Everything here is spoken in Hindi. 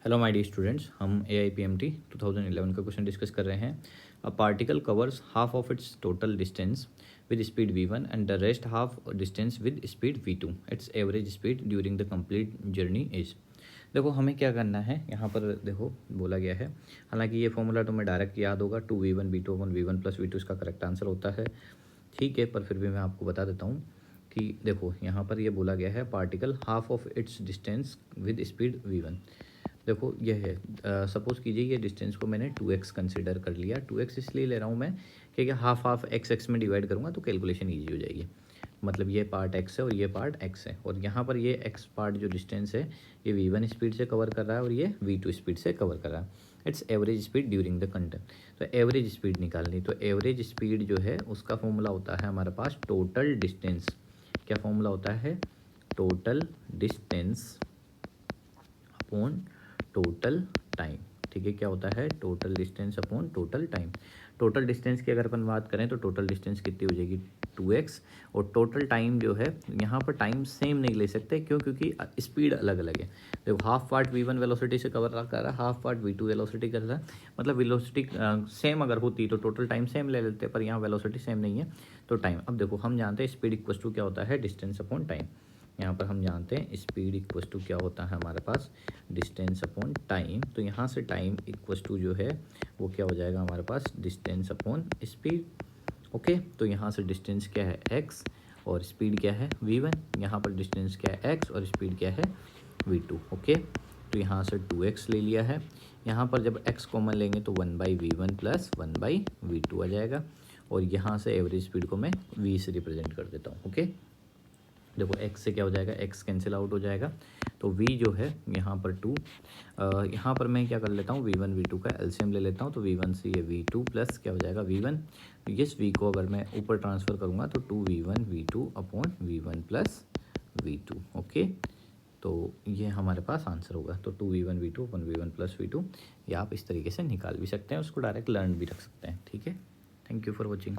हेलो माय डियर स्टूडेंट्स, हम AIPMT 2011 का क्वेश्चन डिस्कस कर रहे हैं। A particle covers half of its total distance with speed v1 and the rest half distance with speed v2। It's average speed during the complete journey is. देखो हमें क्या करना है, यहाँ पर देखो बोला गया है। हालांकि ये फॉर्मूला तो मैं डायरेक्ट याद होगा, 2v1 v2 अपन v1 प्लस v2 इसका करेक्ट आंसर होता है। ठीक है, पर फिर भी मैं आपको बता देता हूँ कि देखो यहाँ पर ये बोला गया है particle half of its distance with speed v1। देखो ये है, सपोज़ कीजिए ये डिस्टेंस को मैंने 2x कंसिडर कर लिया। 2x इसलिए ले रहा हूँ मैं क्योंकि हाफ हाफ x में डिवाइड करूँगा तो कैलकुलेशन ईजी हो जाएगी। मतलब ये पार्ट x है और ये पार्ट x है, और यहाँ पर ये x पार्ट जो डिस्टेंस है ये v1 स्पीड से कवर कर रहा है और ये v2 स्पीड से कवर कर रहा है। It's average speed during the content. तो एवरेज स्पीड निकालनी, तो एवरेज स्पीड जो है उसका फॉर्मूला होता है हमारे पास टोटल डिस्टेंस। क्या फॉर्मूला होता है? Total distance upon total time. ठीक है, क्या होता है? Total distance upon total time. Total distance की अगर अपन बात करें तो टोटल डिस्टेंस कितनी हो जाएगी? 2x। और टोटल टाइम जो है, यहाँ पर टाइम सेम नहीं ले सकते, क्यों? क्योंकि स्पीड अलग अलग है। देखो हाफ पार्ट v1 वेलोसिटी से कवर कर रहा है, हाफ पार्ट v2 वेलोसिटी कर रहा है। मतलब वेलोसिटी सेम अगर होती तो टोटल टाइम सेम ले लेते, पर यहाँ वेलोसिटी सेम नहीं है तो टाइम। अब देखो हम जानते हैं स्पीड इक्वल टू क्या होता है? Distance upon time. यहाँ पर हम जानते हैं स्पीड इक्वल टू क्या होता है हमारे पास? Distance upon time. तो यहाँ से टाइम इक्वल टू जो है वो क्या हो जाएगा हमारे पास? Distance upon speed. ओके, तो यहाँ से डिस्टेंस क्या है? x, और स्पीड क्या है? v1। यहाँ पर डिस्टेंस क्या है? x, और स्पीड क्या है? v2। ओके, तो यहाँ से 2x ले लिया है। यहाँ पर जब x कॉमन लेंगे तो 1/v1 प्लस 1/v2 आ जाएगा, और यहाँ से एवरेज स्पीड को मैं v से रिप्रेजेंट कर देता हूँ। ओके, देखो x से क्या हो जाएगा? x कैंसिल आउट हो जाएगा, तो v जो है यहाँ पर 2। यहाँ पर मैं क्या कर लेता हूँ? v1 v2 का एलसीएम ले लेता हूँ, तो v1 से ये v2 प्लस क्या हो जाएगा? v1। इस v को अगर मैं ऊपर ट्रांसफ़र करूँगा तो 2v1 v2 upon v1 plus v2। Okay, तो ये हमारे पास आंसर होगा। तो 2v1 v2 upon v1 plus v2 ये आप इस तरीके से निकाल भी सकते हैं, उसको डायरेक्ट लर्न भी रख सकते हैं। ठीक है, थैंक यू फॉर वॉचिंग।